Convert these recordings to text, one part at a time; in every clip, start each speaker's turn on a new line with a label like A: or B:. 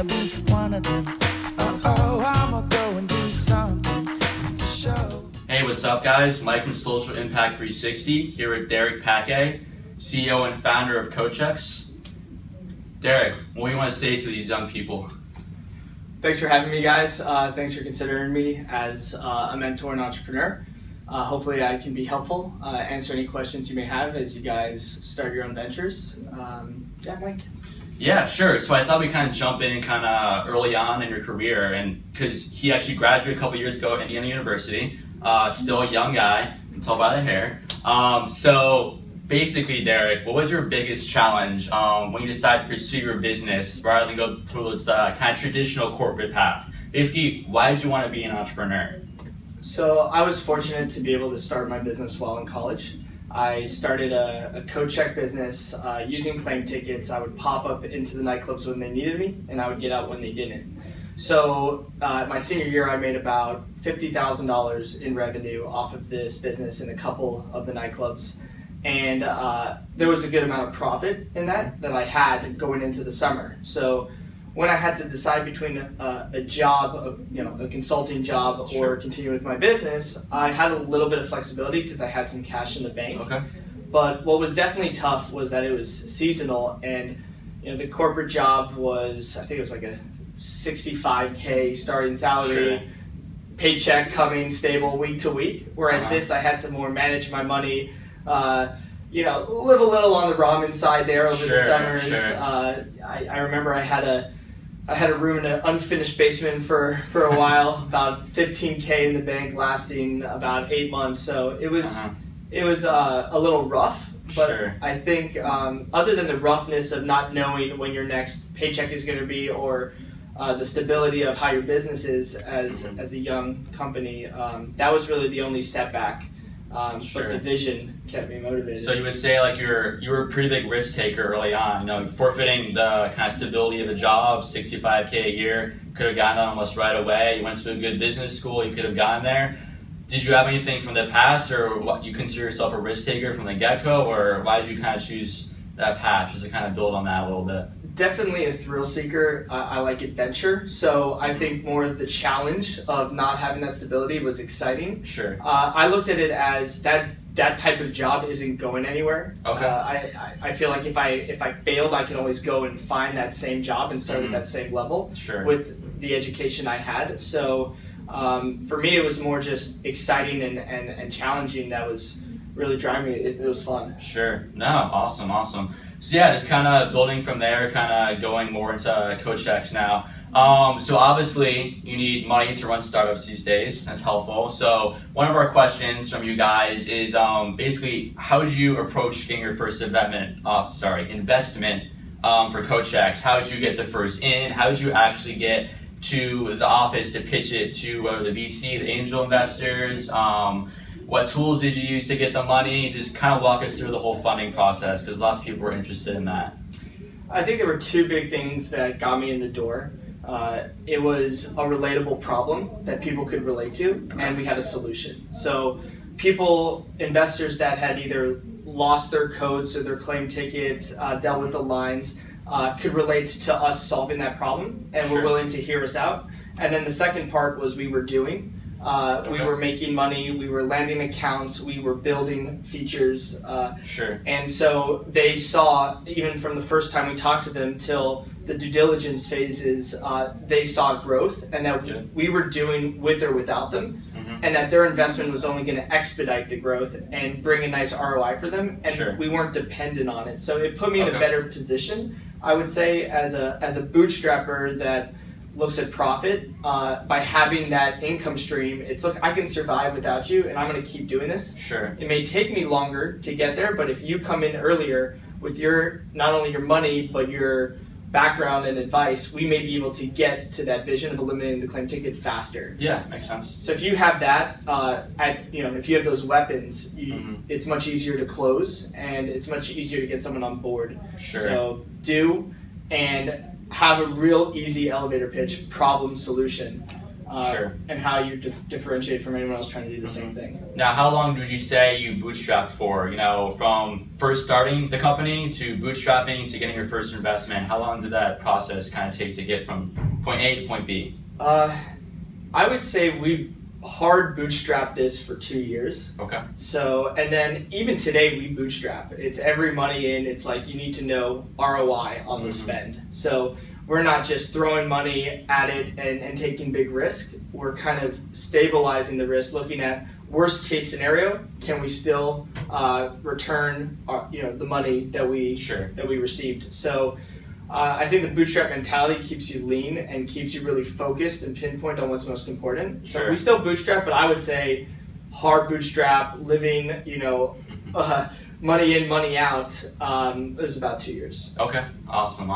A: wanna be one of them. Oh, I'ma go and do something to show.
B: Hey, what's up guys? Mike from Social Impact 360 here with Derek Pacque, CEO and founder of Coachex. Derek, what do you want to say to these young people?
C: Thanks for having me, guys. Thanks for considering me as a mentor and entrepreneur. Hopefully I can be helpful, answer any questions you may have as you guys start your own ventures. Mike?
B: Yeah, sure. So I thought we'd kind of jump in kind of early on in your career, and because he actually graduated a couple years ago at Indiana University, still a young guy, you can tell by the hair. So basically, Derek, what was your biggest challenge when you decided to pursue your business rather than go towards the kind of traditional corporate path? Basically, why did you want to be an entrepreneur?
C: So I was fortunate to be able to start my business while in college. I started a coat check business using claim tickets. I would pop up into the nightclubs when they needed me, and I would get out when they didn't. So my senior year, I made about $50,000 in revenue off of this business in a couple of the nightclubs. And there was a good amount of profit in that I had going into the summer. So when I had to decide between a job, a consulting job, or continue with my business, I had a little bit of flexibility because I had some cash in the bank.
B: Okay.
C: But what was definitely tough was that it was seasonal, and the corporate job was, I think it was like a $65K starting salary,
B: Sure.
C: Paycheck coming stable week to week. Whereas this, I had to more manage my money. Live a little on the ramen side there over the summers.
B: Sure.
C: I remember I had a room in an unfinished basement for a while, about $15K in the bank, lasting about 8 months. So it was a little rough. But
B: Sure.
C: I think other than the roughness of not knowing when your next paycheck is going to be, or the stability of how your business is as a young company, that was really the only setback.
B: Sure.
C: But the vision kept me motivated.
B: So you would say like you were a pretty big risk taker early on, forfeiting the kind of stability of a job, $65K a year, could have gotten that almost right away. You went to a good business school, you could have gotten there. Did you have anything from the past, or what you consider yourself a risk taker from the get-go, or why did you kind of choose that path, just to kind of build on that a little bit?
C: Definitely a thrill seeker. I like adventure, so I think more of the challenge of not having that stability was exciting.
B: Sure.
C: I looked at it as that type of job isn't going anywhere.
B: Okay.
C: I feel like if I failed, I can always go and find that same job and start at that same level.
B: Sure.
C: With the education I had. So for me, it was more just exciting and challenging. That was really driving me. It was fun.
B: Sure. No, awesome. So yeah, just kind of building from there, kind of going more into Coachex now. So obviously you need money to run startups these days. That's helpful. So one of our questions from you guys is basically, how did you approach getting your first investment for Coachex? How did you get the first in? How did you actually get to the office to pitch it to the VC, the angel investors? What tools did you use to get the money? Just kind of walk us through the whole funding process, because lots of people were interested in that.
C: I think there were two big things that got me in the door. It was a relatable problem that people could relate to, and we had a solution. So investors that had either lost their codes or their claim tickets, dealt with the lines, could relate to us solving that problem, and were willing to hear us out. And then the second part was we were doing. We were making money, we were landing accounts, we were building features. And so they saw, even from the first time we talked to them till the due diligence phases, they saw growth, and that we were doing with or without them, and that their investment was only going to expedite the growth and bring a nice ROI for them, and we weren't dependent on it. So it put me in a better position, I would say, as a bootstrapper that looks at profit. By having that income stream, it's look, I can survive without you, and I'm going to keep doing this.
B: Sure.
C: It may take me longer to get there, but if you come in earlier with not only your money but your background and advice, we may be able to get to that vision of eliminating the claim ticket faster.
B: Yeah, makes sense.
C: So if you have that, if you have those weapons, it's much easier to close, and it's much easier to get someone on board.
B: Sure.
C: So do and have a real easy elevator pitch, problem solution.
B: Sure.
C: and how you differentiate from anyone else trying to do the same thing.
B: Now, how long would you say you bootstrapped for? From first starting the company to bootstrapping to getting your first investment, how long did that process kind of take to get from point A to point B?
C: I would say we hard bootstrapped this for 2 years.
B: Okay.
C: So, and then even today we bootstrap. It's every money in, it's like you need to know ROI on the spend. So we're not just throwing money at it and taking big risk. We're kind of stabilizing the risk, looking at worst case scenario, can we still return the money that we received. So I think the bootstrap mentality keeps you lean and keeps you really focused and pinpoint on what's most important. So we still bootstrap, but I would say hard bootstrap, living, money in, money out, it was about 2 years.
B: Okay, awesome.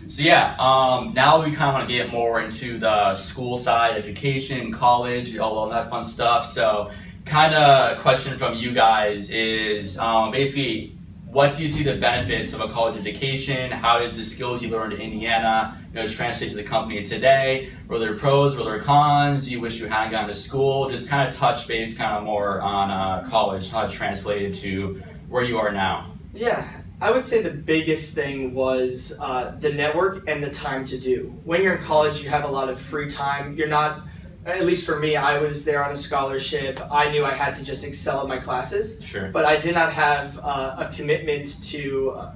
B: So now we kind of want to get more into the school side, education, college, all that fun stuff. So kind of a question from you guys is basically, what do you see the benefits of a college education? How did the skills you learned in Indiana, translate to the company today? Were there pros, were there cons? Do you wish you hadn't gone to school? Just kind of touch base kind of more on college, how it translated to where you are now.
C: Yeah, I would say the biggest thing was the network and the time to do. When you're in college, you have a lot of free time. You're not, at least for me, I was there on a scholarship. I knew I had to just excel at my classes.
B: Sure.
C: But I did not have a commitment to,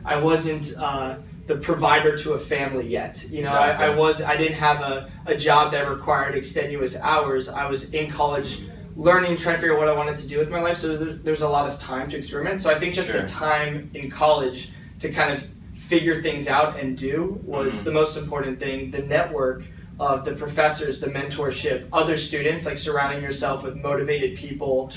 C: I wasn't the provider to a family yet.
B: Exactly.
C: I didn't have a job that required extenuous hours. I was in college learning, trying to figure out what I wanted to do with my life. So there's a lot of time to experiment. So I think just the time in college to kind of figure things out and do was the most important thing. The network of the professors, the mentorship, other students, like surrounding yourself with motivated people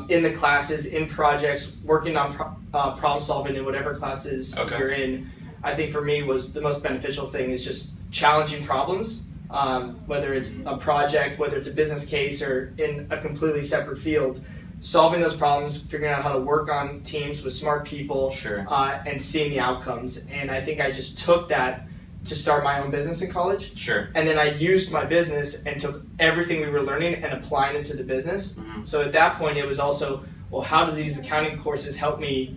C: in the classes, in projects, working on problem solving in whatever classes you're in. I think for me was the most beneficial thing is just challenging problems, whether it's a project, whether it's a business case or in a completely separate field, solving those problems, figuring out how to work on teams with smart people and seeing the outcomes. And I think I just took that to start my own business in college.
B: Sure.
C: And then I used my business and took everything we were learning and applying it to the business. So at that point it was also, well, how do these accounting courses help me,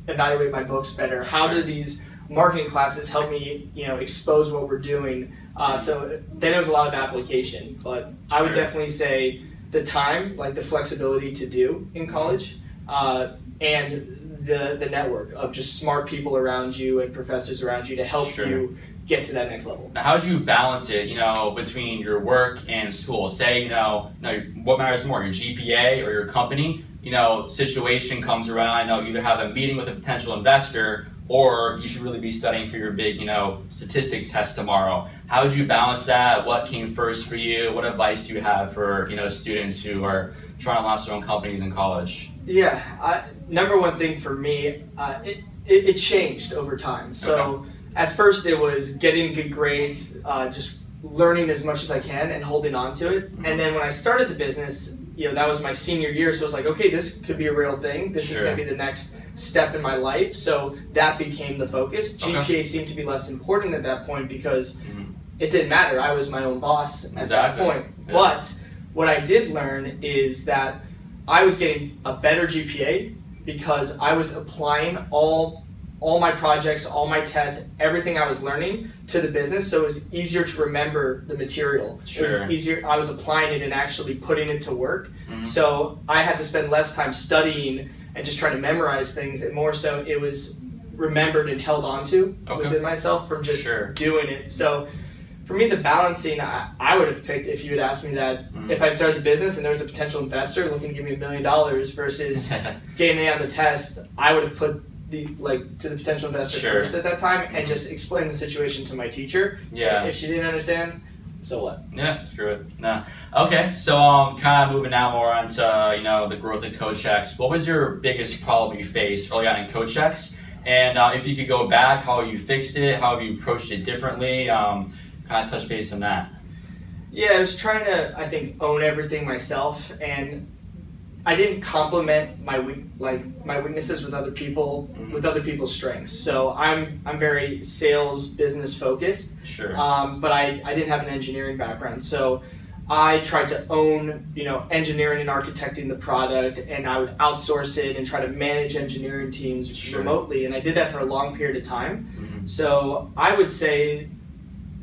C: evaluate my books better? How do these marketing classes help me, expose what we're doing? So then it was a lot of application, but I would definitely say the time, like the flexibility to do in college, and the network of just smart people around you and professors around you to help you get to that next level.
B: Now, how do you balance it, between your work and school? Say, what matters more, your GPA or your company? Situation comes around, you either have a meeting with a potential investor or you should really be studying for your big, statistics test tomorrow. How would you balance that? What came first for you? What advice do you have for, students who are trying to launch their own companies in college?
C: Yeah, number one thing for me, it changed over time. So at first it was getting good grades, just learning as much as I can and holding on to it. And then when I started the business, that was my senior year. So I was like, okay, this could be a real thing. This is going to be the next step in my life. So that became the focus. GPA seemed to be less important at that point because it didn't matter. I was my own boss at that point. Yeah. But what I did learn is that I was getting a better GPA because I was applying all my projects, all my tests, everything I was learning to the business, so it was easier to remember the material. It was easier. I was applying it and actually putting it to work. So I had to spend less time studying and just trying to memorize things, and more so it was remembered and held onto within myself from just doing it. So for me, the balancing, I would have picked, if you had asked me that, if I'd started the business and there was a potential investor looking to give me $1 million versus getting it on the test, I would have put to the potential investor first at that time and just explain the situation to my teacher. If she didn't understand, so what?
B: Yeah, screw it. No. Okay, so kind of moving now more onto the growth of CoachX. What was your biggest problem you faced early on in CoachX? And if you could go back, how you fixed it, how have you approached it differently? Kind of touch base on that.
C: Yeah, I was trying to, I think, own everything myself, and I didn't complement my weaknesses with other people with other people's strengths. So I'm very sales business focused.
B: Sure.
C: But I didn't have an engineering background, so I tried to own, engineering and architecting the product, and I would outsource it and try to manage engineering teams remotely, and I did that for a long period of time. So I would say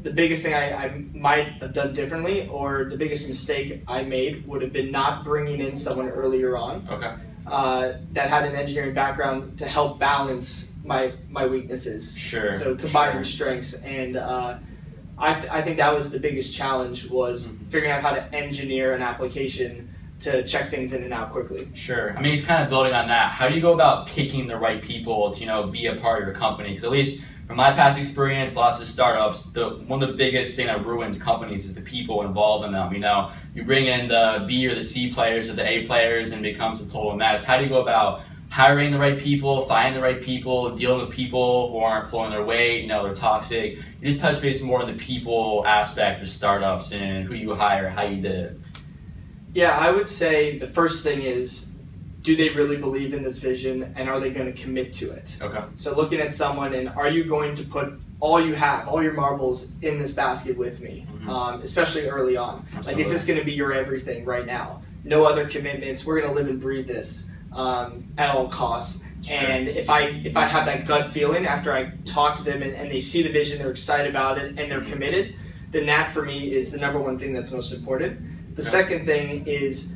C: the biggest thing I might have done differently, or the biggest mistake I made, would have been not bringing in someone earlier on that had an engineering background to help balance my weaknesses.
B: Sure.
C: So combining strengths, and I think that was the biggest challenge, was figuring out how to engineer an application to check things in and out quickly.
B: Sure. I mean, he's kind of building on that. How do you go about picking the right people to, be a part of your company? Because at least from my past experience, lots of startups, one of the biggest thing that ruins companies is the people involved in them. You bring in the B or the C players or the A players and it becomes a total mess. How do you go about hiring the right people, finding the right people, dealing with people who aren't pulling their weight, they're toxic? You just touch base more on the people aspect of startups and who you hire, how you did it.
C: Yeah, I would say the first thing is, do they really believe in this vision, and are they going to commit to it?
B: Okay.
C: So looking at someone, and are you going to put all you have, all your marbles in this basket with me, especially early on?
B: Absolutely.
C: Like, is this going to be your everything right now? No other commitments. We're going to live and breathe this at all costs. Sure. And if I have that gut feeling after I talk to them and they see the vision, they're excited about it, and they're committed, then that for me is the number one thing that's most important. The second thing is,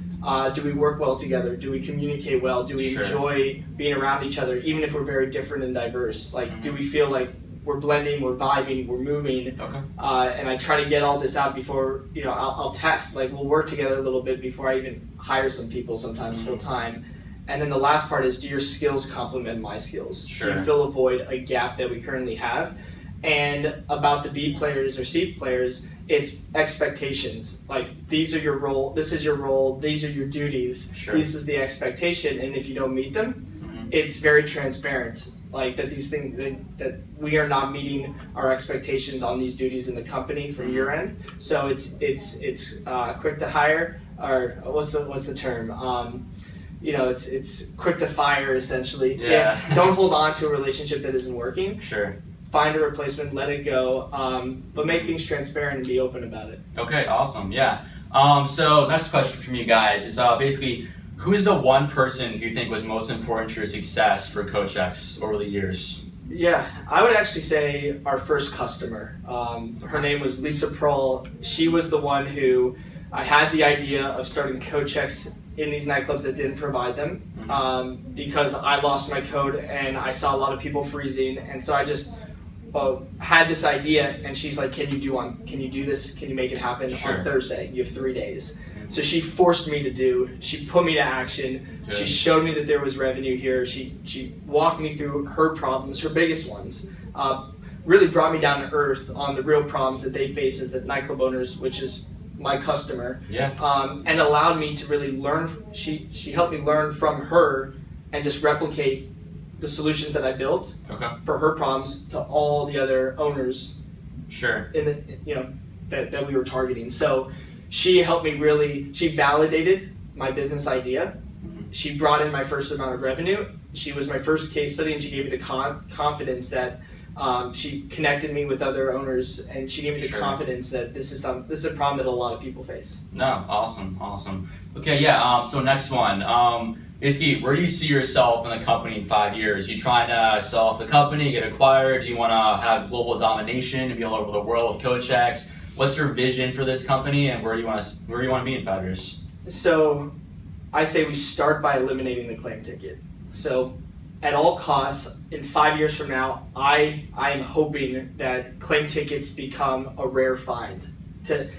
C: do we work well together? Do we communicate well? Do we enjoy being around each other, even if we're very different and diverse? Like, do we feel like we're blending, we're vibing, we're moving?
B: Okay.
C: And I try to get all this out before, I'll test. Like, we'll work together a little bit before I even hire some people, sometimes full time. And then the last part is, do your skills complement my skills?
B: Sure.
C: Do you fill a void, a gap that we currently have? And about the B players or C players, it's expectations. Like, these are your role, this is your role, these are your duties, this is the expectation, and if you don't meet them, it's very transparent. Like, that these things, that we are not meeting our expectations on these duties in the company from your end. So it's quick to hire, or what's the term? It's quick to fire, essentially.
B: Yeah.
C: Don't hold on to a relationship that isn't working.
B: Sure.
C: Find a replacement, let it go, but make things transparent and be open about it.
B: Okay, awesome, yeah. So next question from you guys is basically, who is the one person you think was most important to your success for CoachX over the years?
C: Yeah, I would actually say our first customer. Her name was Lisa Prohl. She was the one who I had the idea of starting CoachX in these nightclubs that didn't provide them, because I lost my code and I saw a lot of people freezing, and so I just had this idea, and she's like, can you do this? Can you make it happen on Thursday? You have 3 days. So she forced me to she put me to action. Good. She showed me that there was revenue here. She walked me through her problems, her biggest ones. Really brought me down to earth on the real problems that they face as the nightclub owners, which is my customer. Yeah. And allowed me to really learn. She helped me learn from her and just replicate the solutions that I built for her problems to all the other owners. Sure. In the that we were targeting. So she helped me really. She validated my business idea. She brought in my first amount of revenue. She was my first case study, and she gave me the confidence that she connected me with other owners, and she gave me the confidence that this is a problem that a lot of people face.
B: No, awesome. Okay, yeah. So next one. Basically, where do you see yourself in the company in 5 years? You trying to sell off the company, get acquired? Do you want to have global domination and be all over the world with CoachX? What's your vision for this company, and where do you want to be in 5 years?
C: So, I say we start by eliminating the claim ticket. So, at all costs, in 5 years from now, I am hoping that claim tickets become a rare find.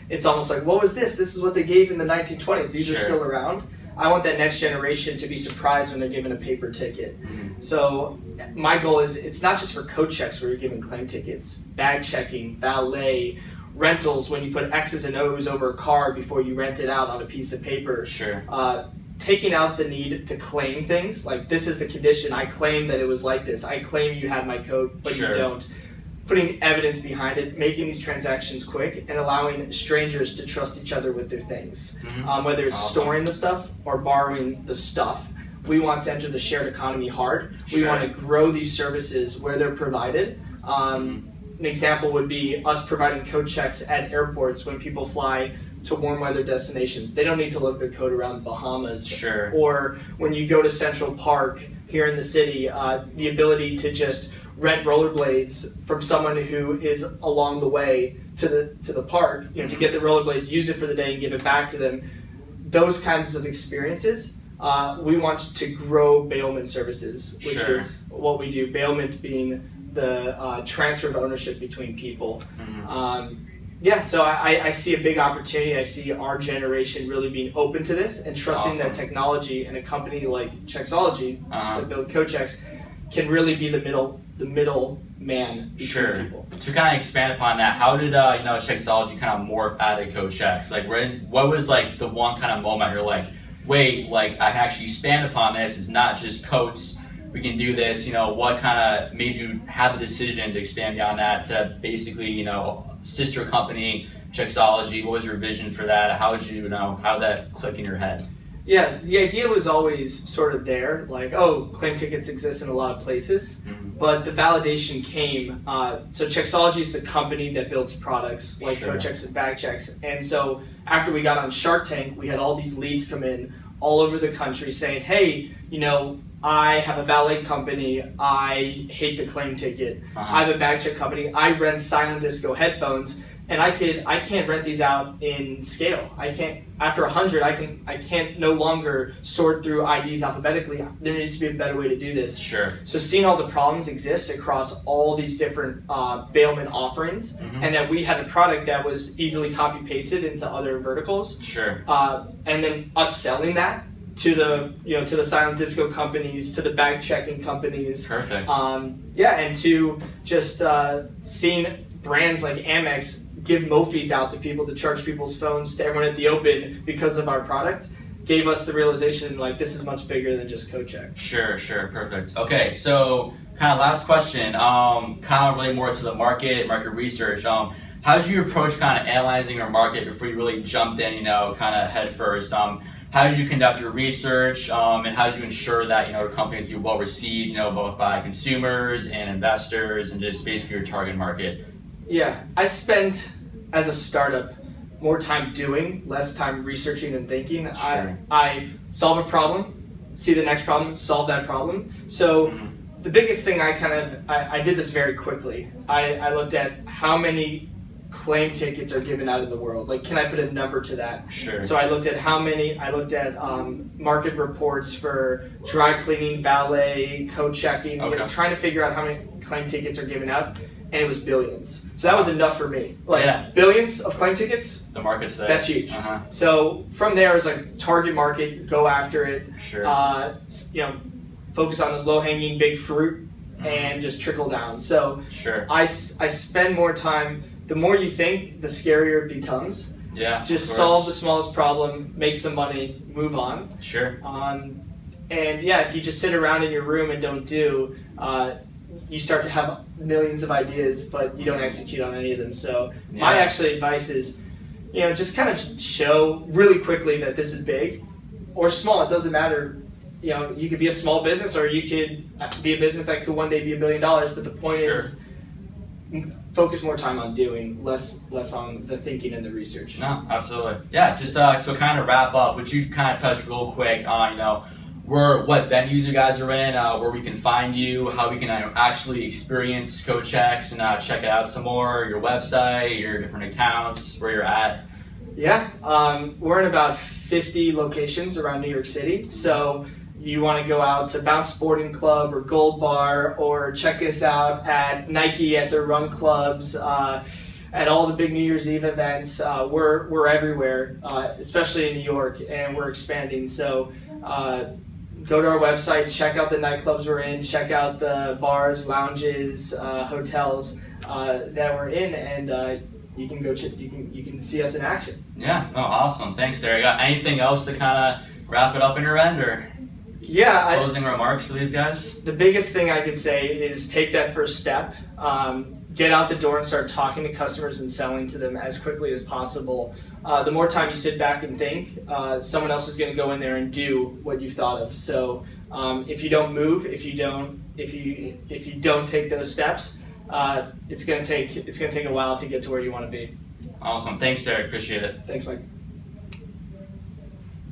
C: It's almost like, what was this? This is what they gave in the 1920s. These are still around. I want that next generation to be surprised when they're given a paper ticket. So my goal is, it's not just for CoachX where you're given claim tickets, bag checking, valet, rentals when you put X's and O's over a car before you rent it out on a piece of paper. Taking out the need to claim things, like this is the condition, I claim that it was like this, I claim you have my code, but you don't. putting evidence behind it, making these transactions quick, and allowing strangers to trust each other with their things. Whether it's storing the stuff or borrowing the stuff. We want to enter the shared economy hard. We want to grow these services where they're provided. An example would be us providing code checks at airports when people fly to warm weather destinations. They don't need to look their code around the Bahamas. Or when you go to Central Park here in the city, the ability to just rent rollerblades from someone who is along the way to the park, to get the rollerblades, use it for the day, and give it back to them. Those kinds of experiences. We want to grow bailment services, which is what we do. Bailment being the transfer of ownership between people. So I see a big opportunity. I see our generation really being open to this and trusting that technology and a company like Chexology that build code checks can really be the middle man between people.
B: To kind of expand upon that, how did Chexology kind of morph out of code checks? Like, what was like the one kind of moment you're like, wait, like I can actually expand upon this. It's not just coats. We can do this. What kind of made you have the decision to expand beyond that to basically, sister company, Chexology? What was your vision for that? How did how did that click in your head?
C: Yeah, the idea was always sort of there, like, claim tickets exist in a lot of places, but the validation came. So Chexology is the company that builds products like code checks and bag checks, and so after we got on Shark Tank, we had all these leads come in all over the country saying, hey, I have a valet company, I hate the claim ticket. I have a bag check company, I rent silent disco headphones, and I can't rent these out in scale. I can't, after 100, I can't no longer sort through IDs alphabetically. There needs to be a better way to do this. So seeing all the problems exist across all these different bailment offerings, and that we had a product that was easily copy pasted into other verticals. And then us selling that to the silent disco companies, to the bag checking companies. And to just seeing brands like Amex give Mophis out to people to charge people's phones to everyone at the open because of our product gave us the realization like this is much bigger than just code check.
B: Perfect. Okay, so kind of last question, kind of related more to the market research. How did you approach kind of analyzing your market before you really jumped in, kind of head first? How did you conduct your research, and how did you ensure that your companies be well received, both by consumers and investors, and just basically your target market?
C: Yeah, I spent as a startup more time doing, less time researching and thinking. I solve a problem, see the next problem, solve that problem. So the biggest thing I did this very quickly. I looked at how many claim tickets are given out in the world. Like, can I put a number to that? So I looked at market reports for dry cleaning, valet, code checking, trying to figure out how many claim tickets are given out, and it was billions. So that was enough for me. Billions of claim tickets.
B: The market's there.
C: That's huge. So from there, it's like target market, go after it. Focus on those low-hanging big fruit, and just trickle down. So I spend more time. The more you think, the scarier it becomes. Just solve the smallest problem, make some money, move on. And if you just sit around in your room and don't do, you start to have millions of ideas, but you don't execute on any of them. So my actually advice is, just kind of show really quickly that this is big or small. It doesn't matter. You could be a small business, or you could be a business that could one day be $1 billion. But the point is, focus more time on doing, less on the thinking and the research.
B: No, absolutely. Yeah, just so kind of wrap up, would you kind of touch real quick on, what venues you guys are in, where we can find you, how we can actually experience code checks and check it out some more, your website, your different accounts, where you're at?
C: We're in about 50 locations around New York City. So you want to go out to Bounce Sporting Club or Gold Bar, or check us out at Nike at their run clubs, at all the big New Year's Eve events. We're everywhere, especially in New York, and we're expanding. So go to our website, check out the nightclubs we're in, check out the bars, lounges, hotels that we're in, and you can go. You can see us in action.
B: Yeah. Oh, awesome. Thanks, Derek. Got anything else to kind of wrap it up in your end, or? Closing remarks for these guys?
C: The biggest thing I could say is take that first step. get out the door and start talking to customers and selling to them as quickly as possible. The more time you sit back and think, someone else is going to go in there and do what you've thought of. So if you don't move, if you don't take those steps, it's going to take a while to get to where you want to be.
B: Awesome. Thanks, Derek. Appreciate it.
C: Thanks, Mike.